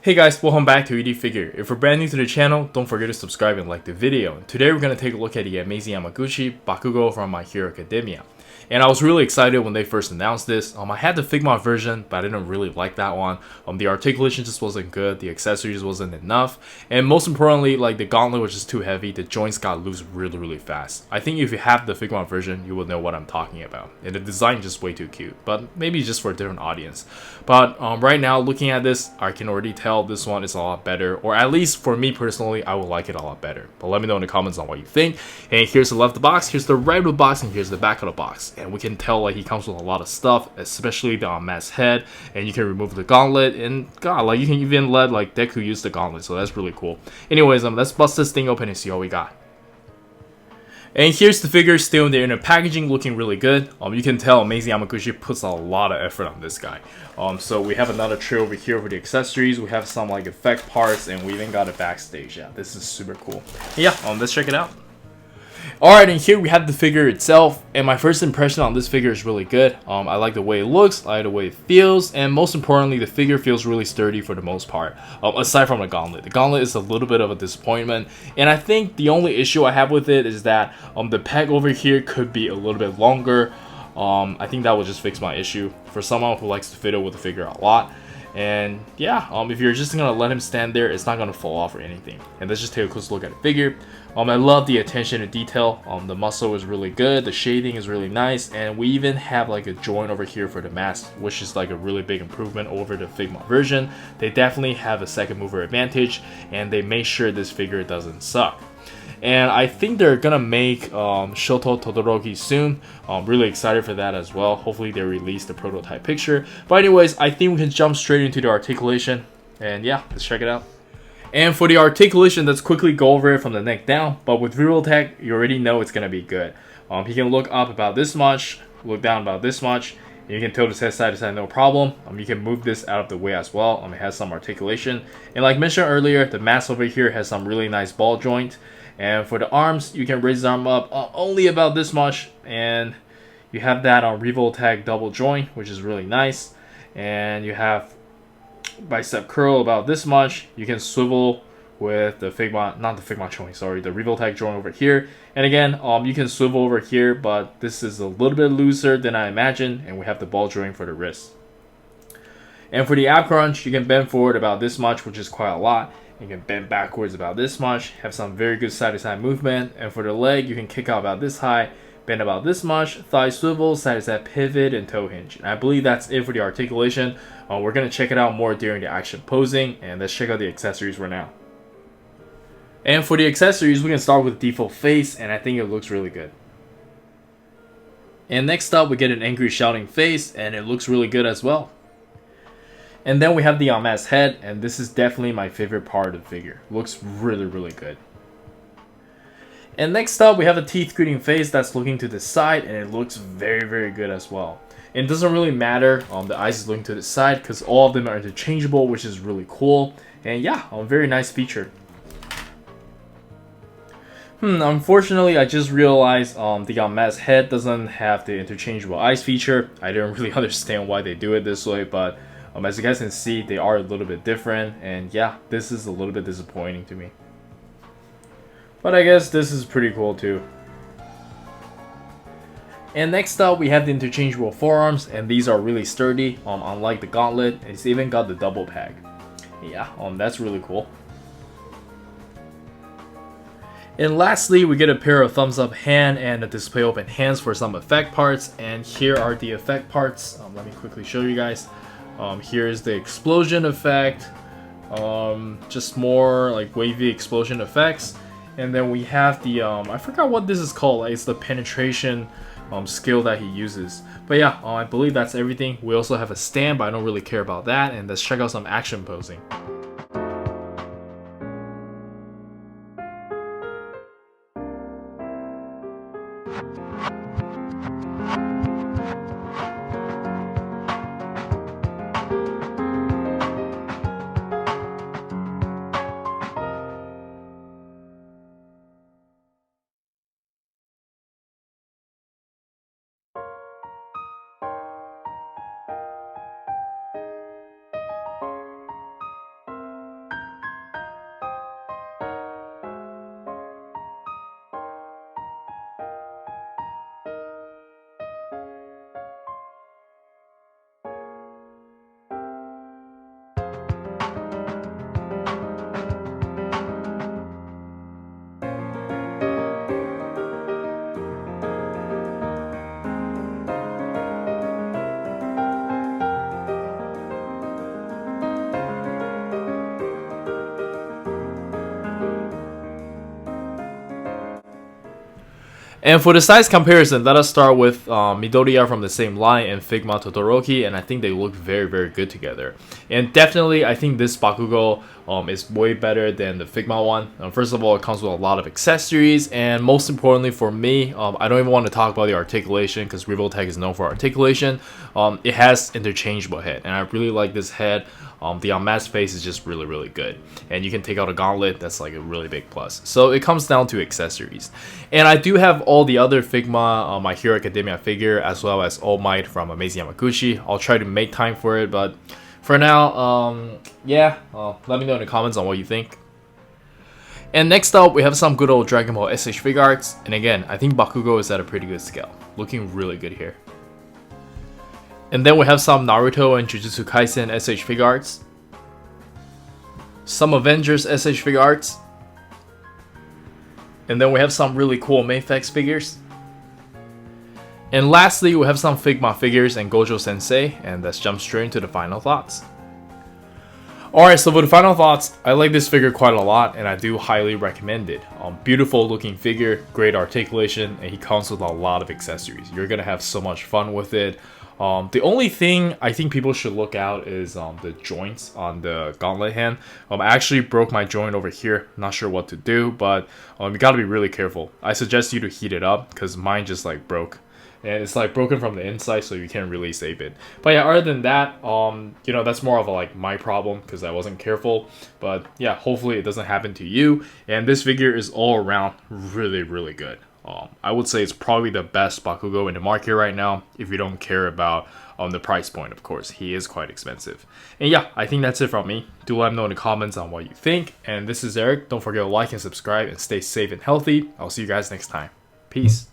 Hey guys, welcome back to ED Figure. If you're brand new to the channel, don't forget to subscribe and like the video. Today we're going to take a look at the amazing Yamaguchi Bakugo from My Hero Academia. And I was really excited when they first announced this. I had the Figma version, but I didn't really like that one. The articulation just wasn't good, the accessories wasn't enough, and most importantly, like the gauntlet was just too heavy, the joints got loose really fast. I think if you have the Figma version, you will know what I'm talking about. And the design is just way too cute, but maybe just for a different audience. But right now, looking at this, I can already tell this one is a lot better, or at least for me personally, I would like it a lot better. But let me know in the comments on what you think. And here's the left of the box, here's the right of the box, and here's the back of the box. And we can tell like he comes with a lot of stuff, especially the unmasked head, and you can remove the gauntlet, and god, like you can even let like Deku use the gauntlet, so that's really cool. Anyways, let's bust this thing open and see what we got. And here's the figure still in the inner packaging, looking really good. You can tell amazing Yamaguchi puts a lot of effort on this guy. So we have another tray over here for the accessories. We have some like effect parts, and we even got a backstage. Yeah, this is super cool. Yeah, let's check it out. Alright, and here we have the figure itself, and my first impression on this figure is really good. I like the way it looks, I like the way it feels, and most importantly, the figure feels really sturdy for the most part, aside from the gauntlet. The gauntlet is a little bit of a disappointment, and I think the only issue I have with it is that the peg over here could be a little bit longer. I think that will just fix my issue for someone who likes to fiddle with the figure a lot. And yeah, if you're just gonna let him stand there, it's not gonna fall off or anything. And let's just take a close look at the figure. I love the attention to detail. The muscle is really good, the shading is really nice, and we even have like a joint over here for the mask, which is like a really big improvement over the Figma version. They definitely have a second mover advantage, and they make sure this figure doesn't suck. And I think they're gonna make Shoto Todoroki soon. I'm really excited for that as well. Hopefully they release the prototype picture. But anyways, I think we can jump straight into the articulation. And yeah, let's check it out. And for the articulation, let's quickly go over it from the neck down. But with Revoltech, you already know it's gonna be good. He can look up about this much, look down about this much. And you can tilt his head side to side, no problem. You can move this out of the way as well. It has some articulation. And like mentioned earlier, the mask over here has some really nice ball joint. And for the arms, you can raise his arm up only about this much, and you have that on Revoltech double joint, which is really nice. And you have bicep curl about this much. You can swivel with the Figma, not the Figma joint, sorry, the Revoltech joint over here. And again, you can swivel over here, but this is a little bit looser than I imagined, and we have the ball joint for the wrist. And for the ab crunch, you can bend forward about this much, which is quite a lot. You can bend backwards about this much, have some very good side-to-side movement. And for the leg, you can kick out about this high, bend about this much, thigh swivel, side-to-side pivot, and toe hinge. And I believe that's it for the articulation. We're going to check it out more during the action posing, and let's check out the accessories right now. And for the accessories, we can start with the default face, and I think it looks really good. And next up, we get an angry shouting face, and it looks really good as well. And then we have the unmasked head, and this is definitely my favorite part of the figure. Looks really good. And next up, we have a teeth gritting face that's looking to the side, and it looks very good as well. And it doesn't really matter, the eyes is looking to the side because all of them are interchangeable, which is really cool. And yeah, very nice feature. Unfortunately, I just realized the unmasked head doesn't have the interchangeable eyes feature. I didn't really understand why they do it this way, but as you guys can see, they are a little bit different, and yeah, this is a little bit disappointing to me. But I guess this is pretty cool too. And next up, we have the interchangeable forearms, and these are really sturdy. Unlike the gauntlet, it's even got the double peg. Yeah, that's really cool. And lastly, we get a pair of thumbs up hand and a display open hands for some effect parts. And here are the effect parts. Let me quickly show you guys. Here's the explosion effect, just more like wavy explosion effects. And then we have the, I forgot what this is called, it's the penetration skill that he uses. But yeah, I believe that's everything. We also have a stand, but I don't really care about that. And let's check out some action posing. And for the size comparison, let us start with Midoriya from the same line and Figma Todoroki, and I think they look very, very good together. And definitely, I think this Bakugo is way better than the Figma one. First of all, it comes with a lot of accessories, and most importantly for me, I don't even want to talk about the articulation because Revoltech is known for articulation. It has interchangeable head, and I really like this head. The unmasked face is just really, really good. And you can take out a gauntlet, that's like a really big plus. So it comes down to accessories. And I do have all the other Figma, My Hero Academia figure, as well as All Might from Amazing Yamaguchi. I'll try to make time for it, but for now, let me know in the comments on what you think. And next up, we have some good old Dragon Ball SH figure arts. And again, I think Bakugo is at a pretty good scale. Looking really good here. And then we have some Naruto and Jujutsu Kaisen SH figure arts. Some Avengers SH figure arts. And then we have some really cool Mayfex figures. And lastly, we have some Figma figures and Gojo Sensei. And let's jump straight into the final thoughts. Alright, so for the final thoughts, I like this figure quite a lot and I do highly recommend it. Beautiful looking figure, great articulation, and he comes with a lot of accessories. You're gonna have so much fun with it. The only thing I think people should look out is the joints on the gauntlet hand. I actually broke my joint over here, not sure what to do, but you gotta be really careful. I suggest you to heat it up because mine just like broke. And it's like broken from the inside, so you can't really save it. But yeah, other than that, you know, that's more of a, like my problem because I wasn't careful. But yeah, hopefully it doesn't happen to you. And this figure is all around really, really good. I would say it's probably the best Bakugo in the market right now if you don't care about the price point, of course. He is quite expensive. And yeah, I think that's it from me. Do let me know in the comments on what you think. And this is Eric. Don't forget to like and subscribe and stay safe and healthy. I'll see you guys next time. Peace.